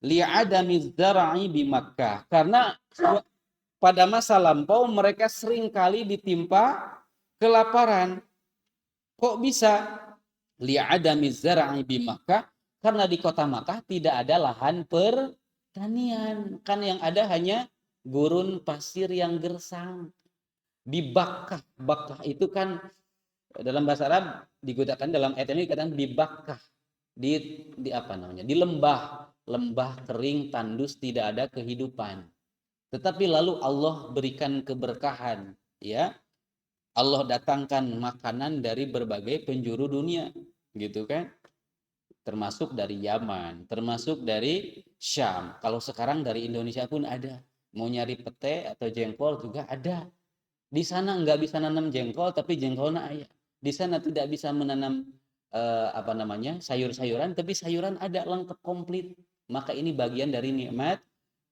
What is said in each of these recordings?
li'adami dzar'i bi Makkah. Karena pada masa lampau mereka sering kali ditimpa kelaparan. Kok bisa? Li'adami dzar'i bi Makkah, karena di kota Makkah tidak ada lahan pertanian. Kan yang ada hanya gurun pasir yang gersang. Di Bakkah, Bakkah itu kan dalam bahasa Arab digunakan dalam ayat ini dikatakan di Bakkah, di apa namanya? Di lembah kering tandus tidak ada kehidupan. Tetapi lalu Allah berikan keberkahan, ya. Allah datangkan makanan dari berbagai penjuru dunia, gitu kan? Termasuk dari Yaman, termasuk dari Syam. Kalau sekarang dari Indonesia pun ada. Mau nyari pete atau jengkol juga ada. Di sana nggak bisa nanam jengkol, tapi jengkolnya ada. Di sana tidak bisa menanam apa namanya sayur-sayuran, tapi sayuran ada lengkap komplit. Maka ini bagian dari nikmat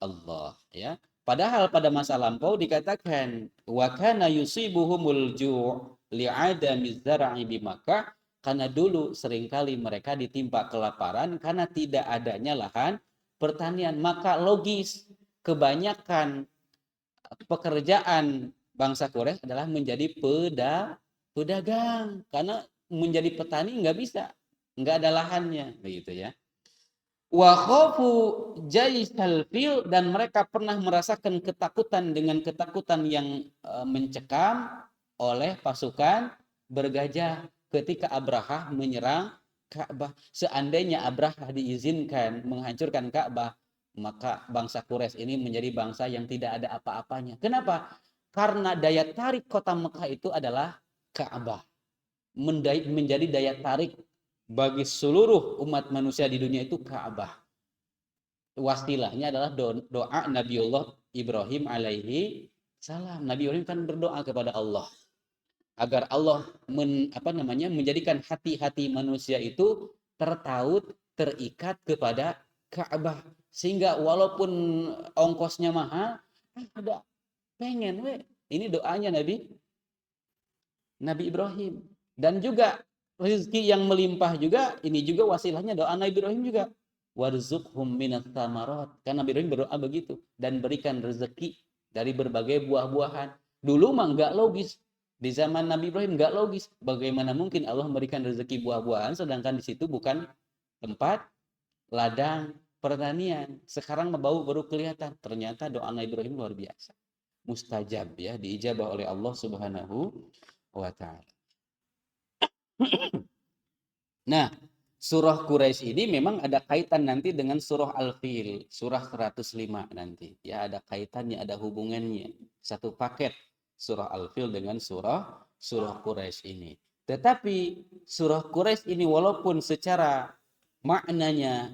Allah, ya. Padahal pada masa lampau dikatakan wa kana yusibuhumul ju' li'adami zar'i bi Makkah, karena dulu seringkali mereka ditimpa kelaparan karena tidak adanya lahan pertanian. Maka logis kebanyakan pekerjaan bangsa Quraisy adalah menjadi pedagang, karena menjadi petani nggak bisa, nggak ada lahannya, begitu ya. Wa khafu jaisal fil, dan mereka pernah merasakan ketakutan dengan ketakutan yang mencekam oleh pasukan bergajah ketika Abraha menyerang Ka'bah. Seandainya Abraha diizinkan menghancurkan Ka'bah, maka bangsa Quraisy ini menjadi bangsa yang tidak ada apa-apanya. Kenapa? Karena daya tarik kota Mekah itu adalah Ka'bah. Menjadi daya tarik bagi seluruh umat manusia di dunia itu Ka'bah. Wasilahnya adalah doa Nabiullah Ibrahim alaihi salam. Nabi Ibrahim kan berdoa kepada Allah agar Allah menjadikan hati-hati manusia itu tertaut, terikat kepada Ka'bah, sehingga walaupun ongkosnya mahal, ada pengen ini doanya Nabi Ibrahim. Dan juga rezeki yang melimpah juga, ini juga wasilahnya doa Nabi Ibrahim juga. Warzuqhum minat tamarat. Karena Nabi Ibrahim berdoa begitu. Dan berikan rezeki dari berbagai buah-buahan. Dulu mah nggak logis. Di zaman Nabi Ibrahim nggak logis. Bagaimana mungkin Allah memberikan rezeki buah-buahan sedangkan di situ bukan tempat ladang pertanian. Sekarang baru kelihatan. Ternyata doa Nabi Ibrahim luar biasa. Mustajab, ya, diijabah oleh Allah Subhanahu wa ta'ala. Nah, surah Quraisy ini memang ada kaitan nanti dengan surah Al-Fil, surah 105 nanti. Ya, ada kaitannya, ada hubungannya. Satu paket surah Al-Fil dengan surah Quraisy ini. Tetapi surah Quraisy ini walaupun secara maknanya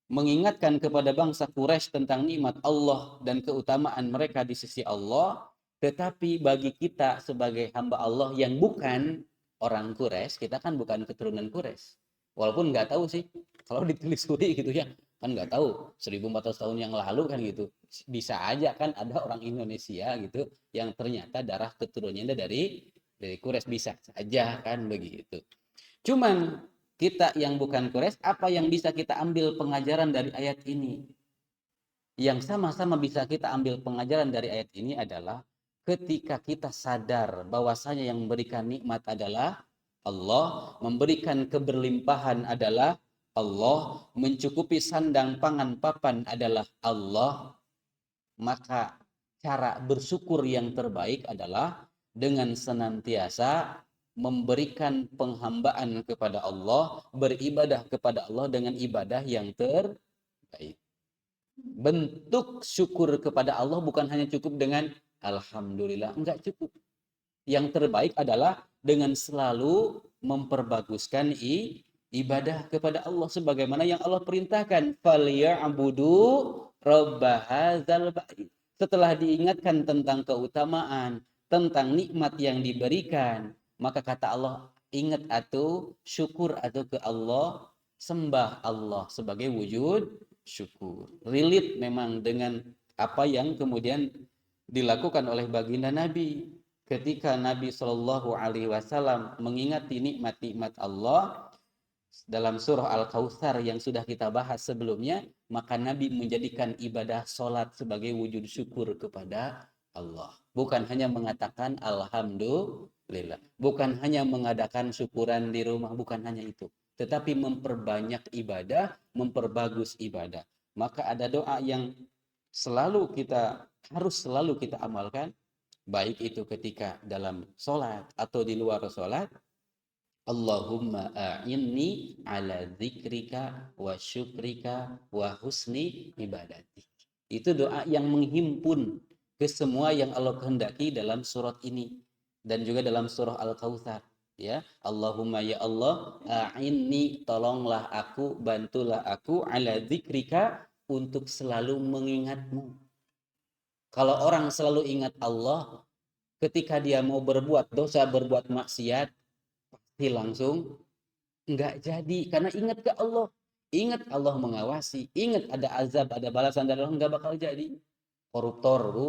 mengingatkan kepada bangsa Quraisy tentang nikmat Allah dan keutamaan mereka di sisi Allah, tetapi bagi kita sebagai hamba Allah yang bukan orang Quraisy, kita kan bukan keturunan Quraisy. Walaupun nggak tahu sih, kalau ditelusuri gitu ya, kan nggak tahu 1400 tahun yang lalu kan gitu. Bisa aja kan ada orang Indonesia gitu yang ternyata darah keturunannya dari Quraisy, bisa saja kan begitu. Cuman kita yang bukan Quraisy, apa yang bisa kita ambil pengajaran dari ayat ini? Yang sama-sama bisa kita ambil pengajaran dari ayat ini adalah ketika kita sadar bahwasanya yang memberikan nikmat adalah Allah, memberikan keberlimpahan adalah Allah, mencukupi sandang pangan papan adalah Allah, maka cara bersyukur yang terbaik adalah dengan senantiasa memberikan penghambaan kepada Allah, beribadah kepada Allah dengan ibadah yang terbaik. Bentuk syukur kepada Allah bukan hanya cukup dengan alhamdulillah, enggak cukup. Yang terbaik adalah dengan selalu memperbaguskan ibadah kepada Allah sebagaimana yang Allah perintahkan, falyabudu rabb hadzal bait. Setelah diingatkan tentang keutamaan, tentang nikmat yang diberikan, maka kata Allah, ingat atau syukur atau ke Allah, sembah Allah sebagai wujud syukur. Relate memang dengan apa yang kemudian dilakukan oleh baginda Nabi ketika Nabi Shallallahu Alaihi Wasallam mengingati nikmat-nikmat Allah, dalam surah Al-Kautsar yang sudah kita bahas sebelumnya, maka Nabi menjadikan ibadah sholat sebagai wujud syukur kepada Allah. Bukan hanya mengatakan alhamdulillah, bukan hanya mengadakan syukuran di rumah, bukan hanya itu, tetapi memperbanyak ibadah, memperbagus ibadah. Maka ada doa yang harus selalu kita amalkan, baik itu ketika dalam sholat atau di luar sholat. Allahumma a'inni ala dzikrika wa syukrika wa husni ibadati. Itu doa yang menghimpun ke semua yang Allah kehendaki dalam surat ini dan juga dalam surah Al-Kautsar, ya. Allahumma ya Allah, a'inni, tolonglah aku, bantulah aku, ala dzikrika, untuk selalu mengingatmu. Kalau orang selalu ingat Allah, ketika dia mau berbuat dosa, berbuat maksiat, langsung nggak jadi, karena ingat ke Allah, ingat Allah mengawasi, ingat ada azab, ada balasan dari Allah, nggak bakal jadi. Koruptor bu,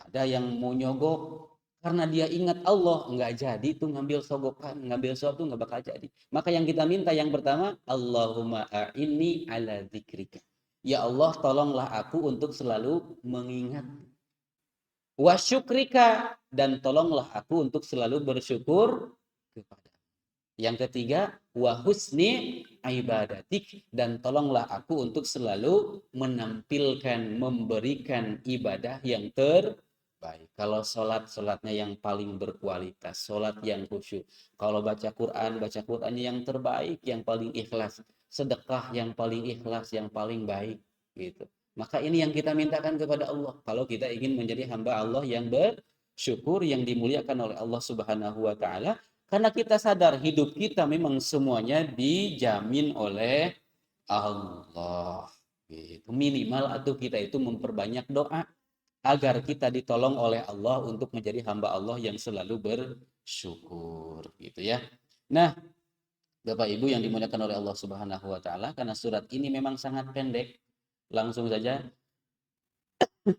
ada yang mau nyogok, karena dia ingat Allah, nggak jadi tuh ngambil sogokan, ngambil suap tuh nggak bakal jadi. Maka yang kita minta yang pertama, Allahumma a'inni ala dzikrika, ya Allah tolonglah aku untuk selalu mengingat, wa syukrika, dan tolonglah aku untuk selalu bersyukur kepada. Yang ketiga, wa husni ibadatik, dan tolonglah aku untuk selalu menampilkan, memberikan ibadah yang terbaik. Kalau sholatnya yang paling berkualitas, sholat yang khusyuk. Kalau baca Qurannya yang terbaik, yang paling ikhlas. Sedekah yang paling ikhlas, yang paling baik, gitu. Maka ini yang kita mintakan kepada Allah. Kalau kita ingin menjadi hamba Allah yang bersyukur, yang dimuliakan oleh Allah Subhanahu wa Ta'ala. Karena kita sadar hidup kita memang semuanya dijamin oleh Allah. Gitu. Minimal atau kita itu memperbanyak doa agar kita ditolong oleh Allah untuk menjadi hamba Allah yang selalu bersyukur, gitu ya. Nah, Bapak Ibu yang dimuliakan oleh Allah Subhanahu wa Ta'ala, karena surat ini memang sangat pendek, langsung saja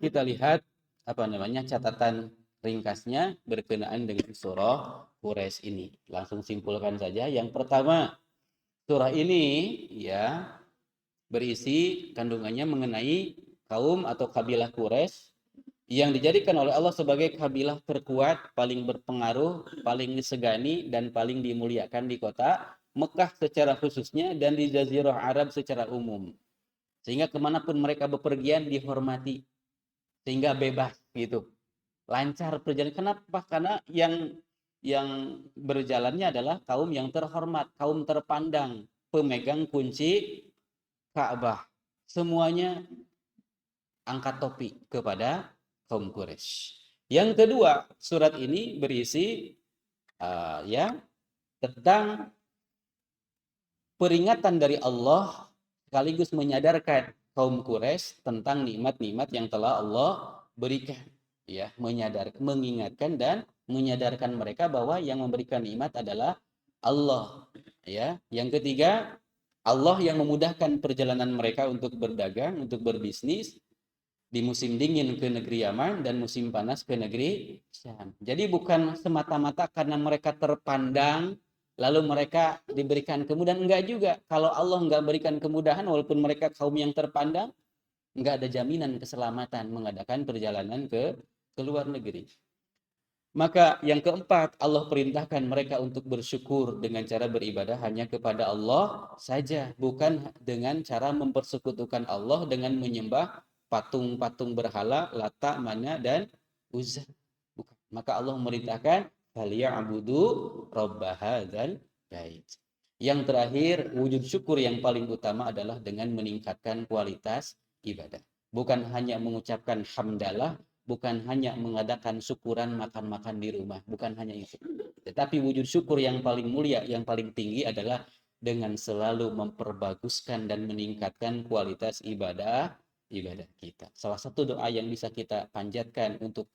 kita lihat catatan ringkasnya berkenaan dengan surah Quraisy ini. Langsung simpulkan saja. Yang pertama, surah ini ya berisi kandungannya mengenai kaum atau kabilah Quraisy yang dijadikan oleh Allah sebagai kabilah terkuat, paling berpengaruh, paling disegani, dan paling dimuliakan di kota Mekah secara khususnya, dan di Jazirah Arab secara umum. Sehingga kemanapun mereka bepergian dihormati, sehingga bebas gitu, lancar perjalanan. Kenapa? Karena yang berjalannya adalah kaum yang terhormat, kaum terpandang, pemegang kunci Ka'bah. Semuanya angkat topi kepada kaum Quraisy. Yang kedua, surat ini berisi tentang peringatan dari Allah sekaligus menyadarkan kaum Quraisy tentang nikmat-nikmat yang telah Allah berikan, ya, mengingatkan dan menyadarkan mereka bahwa yang memberikan nikmat adalah Allah, ya. Yang ketiga, Allah yang memudahkan perjalanan mereka untuk berdagang, untuk berbisnis di musim dingin ke negeri Yaman dan musim panas ke negeri Syam. Jadi bukan semata-mata karena mereka terpandang lalu mereka diberikan kemudahan, enggak juga. Kalau Allah enggak berikan kemudahan walaupun mereka kaum yang terpandang, enggak ada jaminan keselamatan mengadakan perjalanan ke luar negeri. Maka yang keempat, Allah perintahkan mereka untuk bersyukur dengan cara beribadah hanya kepada Allah saja, bukan dengan cara mempersekutukan Allah dengan menyembah patung-patung berhala, Lata, Mana, dan Uzza. Bukan. Maka Allah memerintahkan faliya'budu rabb hadzal bait. Yang terakhir, wujud syukur yang paling utama adalah dengan meningkatkan kualitas ibadah. Bukan hanya mengucapkan hamdalah, bukan hanya mengadakan syukuran makan-makan di rumah, bukan hanya itu. Tetapi wujud syukur yang paling mulia, yang paling tinggi adalah dengan selalu memperbaguskan dan meningkatkan kualitas ibadah kita. Salah satu doa yang bisa kita panjatkan untuk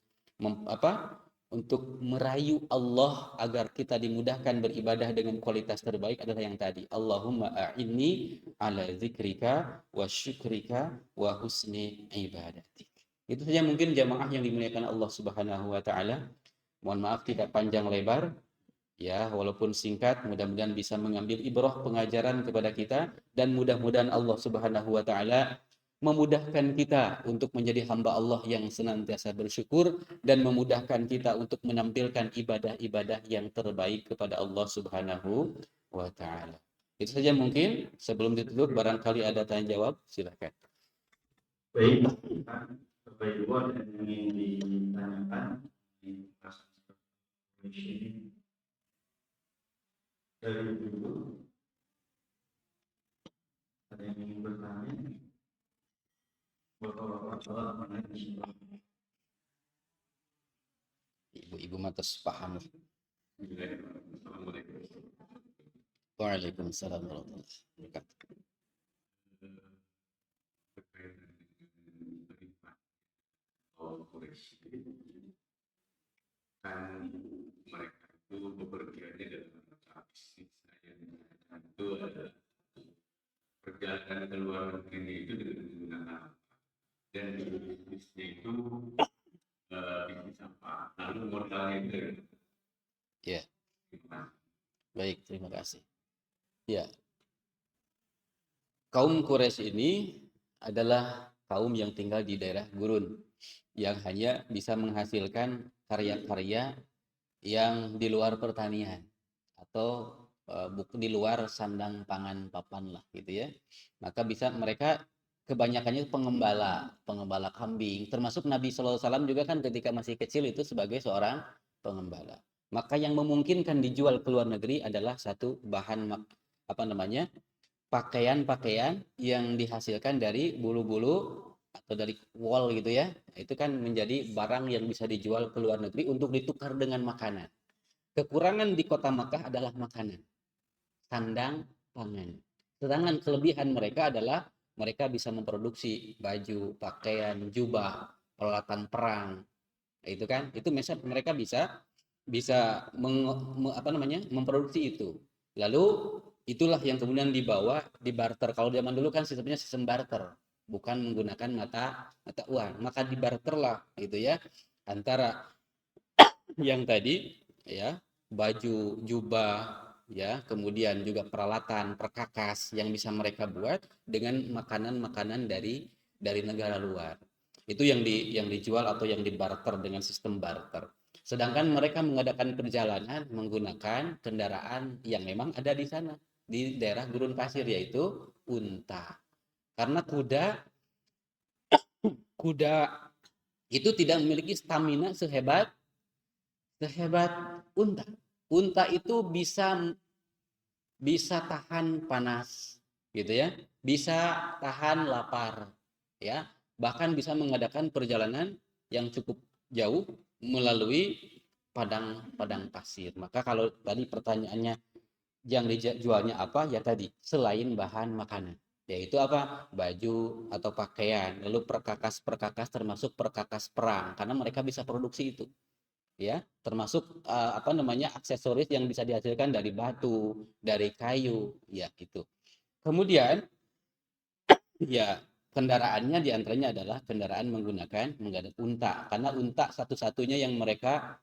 untuk merayu Allah agar kita dimudahkan beribadah dengan kualitas terbaik adalah yang tadi. Allahumma a'inni ala dzikrika wa syukrika wa husni ibadatik. Itu saja mungkin jamaah yang dimuliakan Allah Subhanahu wa taala. Mohon maaf tidak panjang lebar. Ya, walaupun singkat, mudah-mudahan bisa mengambil ibrah pengajaran kepada kita, dan mudah-mudahan Allah Subhanahu wa taala memudahkan kita untuk menjadi hamba Allah yang senantiasa bersyukur, dan memudahkan kita untuk menampilkan ibadah-ibadah yang terbaik kepada Allah Subhanahu wa taala. Itu saja mungkin. Sebelum ditutup, barangkali ada tanya jawab, silakan. Baik, Bapak Ibu, ada yang ingin ditanyakan di kelas ini dari dulu, ada yang ingin bertanya, Bapak-bapak telah menanyakan. Ibu-ibu matas paham. Assalamualaikum. Waalaikumsalam warahmatullahi wabarakatuh. Kan mereka itu bepergiannya dalam masa bisnis yang itu ada perjalanan ke luar negeri itu dengan menggunakan dan di bisnisnya itu bisnis apa, lalu modalnya itu Ya, baik, terima kasih. Ya, kaum Quraisy ini adalah kaum yang tinggal di daerah gurun, yang hanya bisa menghasilkan karya-karya yang di luar pertanian, atau di luar sandang pangan papan lah gitu ya. Maka bisa mereka kebanyakannya pengembala, pengembala kambing, termasuk Nabi SAW juga kan ketika masih kecil itu sebagai seorang pengembala. Maka yang memungkinkan dijual ke luar negeri adalah satu bahan apa namanya, pakaian-pakaian yang dihasilkan dari bulu-bulu atau dari wool gitu ya. Itu kan menjadi barang yang bisa dijual ke luar negeri untuk ditukar dengan makanan. Kekurangan di kota Makkah adalah makanan, sandang, pangan. Sedangkan kelebihan mereka adalah mereka bisa memproduksi baju, pakaian, jubah, peralatan perang. Itu kan, itu mereka bisa bisa memproduksi itu. Lalu itulah yang kemudian dibawa di barter. Kalau zaman dulu kan sistem barter, bukan menggunakan mata mata uang. Maka di barter lah gitu ya, antara yang tadi ya, baju, jubah ya, kemudian juga peralatan perkakas yang bisa mereka buat dengan makanan-makanan dari negara luar. Itu yang dijual atau yang dibarter dengan sistem barter. Sedangkan mereka mengadakan perjalanan menggunakan kendaraan yang memang ada di sana di daerah gurun pasir, yaitu unta. Karena kuda itu tidak memiliki stamina sehebat unta. Unta itu bisa tahan panas gitu ya, bisa tahan lapar ya, bahkan bisa mengadakan perjalanan yang cukup jauh melalui padang pasir. Maka kalau tadi pertanyaannya yang dijualnya apa, ya tadi selain bahan makanan, yaitu apa, baju atau pakaian, lalu perkakas termasuk perkakas perang, karena mereka bisa produksi itu ya, termasuk aksesoris yang bisa dihasilkan dari batu, dari kayu ya itu. Kemudian ya, kendaraannya diantaranya adalah kendaraan menggunakan unta, karena unta satu-satunya yang mereka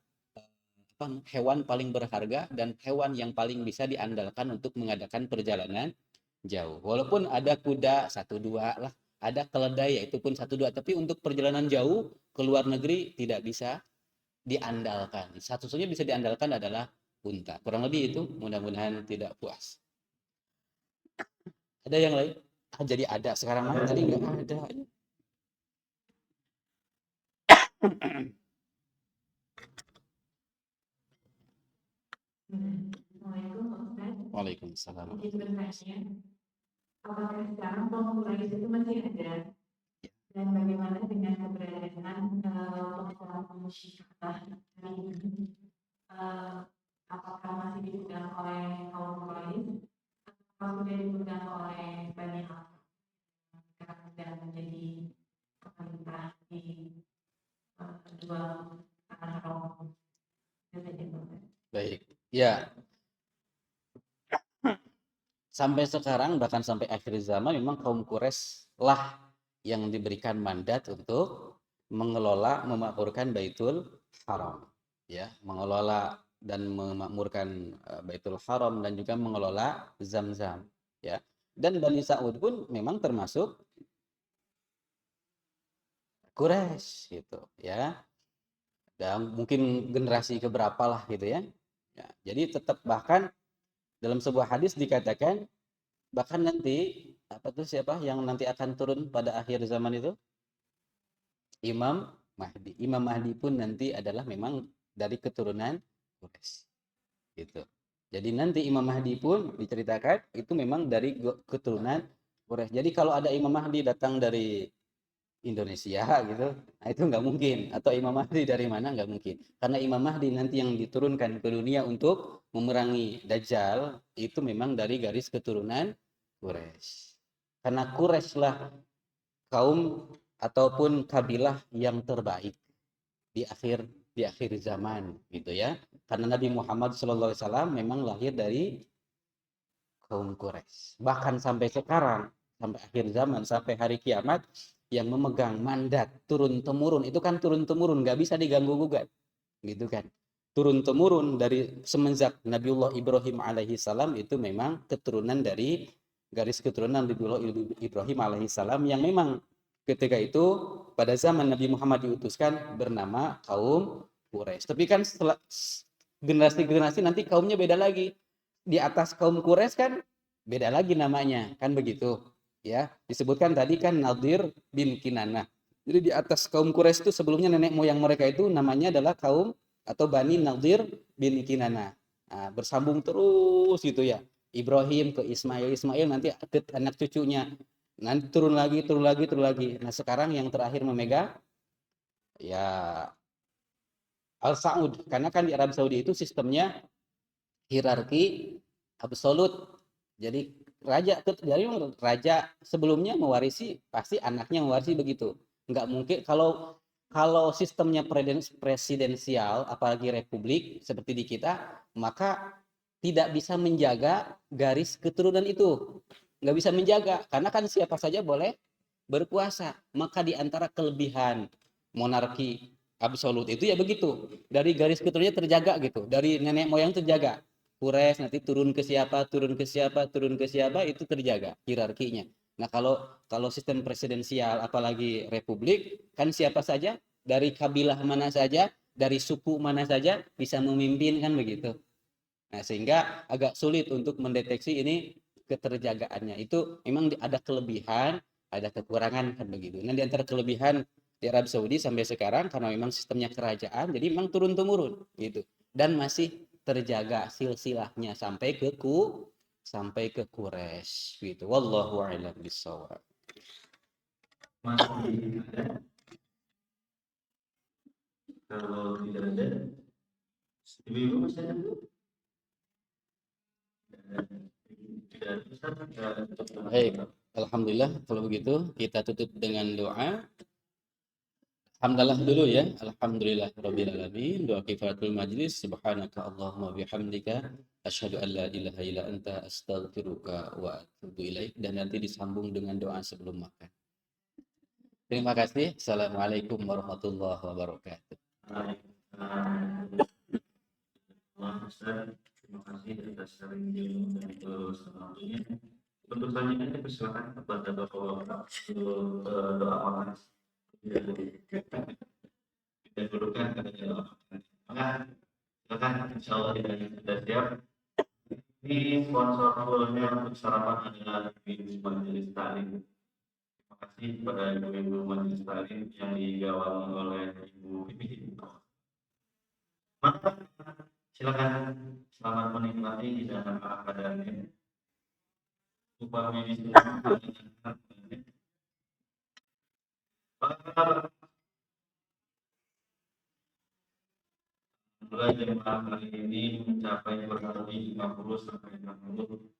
hewan paling berharga dan hewan yang paling bisa diandalkan untuk mengadakan perjalanan jauh. Walaupun ada kuda satu dua lah, ada keledai yaitu pun satu dua, tapi untuk perjalanan jauh ke luar negeri tidak bisa diandalkan. Satu-satunya bisa diandalkan adalah unta. Kurang lebih itu, mudah-mudahan tidak puas. Ada yang lain? Jadi ada sekarang mah, tadi nggak ada. Waalaikumsalam. Apakah sekarang pengumpulan itu masih ada? Dan bagaimana dengan keberadaan kelompok musyidah hari ini? Apakah masih dipegang oleh kaum Quraisy atau sudah dipegang oleh Bani Hafs dan menjadi pemerintah di kedua tanah haram? Baik, ya. Sampai sekarang bahkan sampai akhir zaman memang kaum Quraisy lah yang diberikan mandat untuk mengelola, memakmurkan Baitul Haram, ya, mengelola dan memakmurkan Baitul Haram dan juga mengelola Zam-Zam, ya. Dan Bani Sa'ud pun memang termasuk Quraisy gitu, ya. Dan mungkin generasi keberapa lah gitu ya. Ya, jadi tetap bahkan dalam sebuah hadis dikatakan bahkan nanti apa tuh siapa yang nanti akan turun pada akhir zaman itu? Imam Mahdi. Imam Mahdi pun nanti adalah memang dari keturunan Quraisy gitu. Jadi nanti Imam Mahdi pun diceritakan itu memang dari keturunan Quraisy. Jadi kalau ada Imam Mahdi datang dari Indonesia gitu, nah itu nggak mungkin. Atau Imam Mahdi dari mana nggak mungkin. Karena Imam Mahdi nanti yang diturunkan ke dunia untuk memerangi Dajjal itu memang dari garis keturunan Quraisy. Karena Quraisy lah kaum ataupun kabilah yang terbaik di akhir zaman gitu ya. Karena Nabi Muhammad SAW memang lahir dari kaum Quraisy. Bahkan sampai sekarang, sampai akhir zaman, sampai hari kiamat, yang memegang mandat turun temurun itu kan turun temurun, nggak bisa diganggu gugat, gitu kan? Turun temurun dari semenjak Nabiullah Ibrahim alaihi salam itu memang keturunan dari garis keturunan Nabiullah Ibrahim alaihi salam yang memang ketika itu pada zaman Nabi Muhammad diutuskan bernama kaum Quraisy. Tapi kan setelah generasi-generasi nanti kaumnya beda lagi. Di atas kaum Quraisy kan beda lagi namanya, kan begitu. Ya, disebutkan tadi kan Nadir bin Kinanah. Jadi di atas kaum Quraisy itu sebelumnya nenek moyang mereka itu namanya adalah kaum atau Bani Nadir bin Kinanah. Nah, bersambung terus gitu ya. Ibrahim ke Ismail, Ismail nanti ke anak cucunya. Nanti turun lagi, turun lagi, turun lagi. Nah, sekarang yang terakhir memegang ya Al Saud, karena kan di Arab Saudi itu sistemnya hierarki absolut. Jadi raja sebelumnya mewarisi pasti anaknya mewarisi begitu. Nggak mungkin kalau kalau sistemnya presidensial apalagi republik seperti di kita, maka tidak bisa menjaga garis keturunan itu. Nggak bisa menjaga karena kan siapa saja boleh berkuasa. Maka di antara kelebihan monarki absolut itu ya begitu. Dari garis keturunannya terjaga gitu. Dari nenek moyang terjaga. Quraisy nanti turun ke siapa, turun ke siapa, turun ke siapa itu terjaga hierarkinya. Nah, kalau kalau sistem presidensial apalagi republik kan siapa saja dari kabilah mana saja, dari suku mana saja bisa memimpin kan begitu. Nah, sehingga agak sulit untuk mendeteksi ini keterjagaannya. Itu memang ada kelebihan, ada kekurangan kan begitu. Nah, di antara kelebihan di Arab Saudi sampai sekarang karena memang sistemnya kerajaan, jadi memang turun temurun gitu. Dan masih terjaga silsilahnya sampai ke Quraisy gitu. Wallahu a'lam bishawab. Masih ada? Kalau tidak ada, ibu masih ada? Baik, alhamdulillah kalau begitu kita tutup dengan doa. Alhamdulillah dulu ya. Alhamdulillah rabbil alamin. Doa kifaratul majlis. Subhanaka Allahumma bihamdika asyhadu an la ilaha illa anta astaghfiruka wa atubu ilaik dan nanti disambung dengan doa sebelum makan. Terima kasih. Assalamualaikum warahmatullahi wabarakatuh. Terima kasih atas sharing ilmu dan kesempatannya. Untuk selanjutnya persilakan kepada Bapak doa makan. Kita dudukkan kepada doa makan. Maka silakan insya Allah kita sudah siap. Ini sponsor fullnya untuk sarapan adalah Ibu Majelis Taklim. Terima kasih kepada Ibu Majelis Taklim yang digawang oleh Ibu Bibi. Maka silakan selamat menikmati hidangan apa adanya. Upah ini semua mulai jemaah kali ini mencapai kurang lebih 50 sampai 60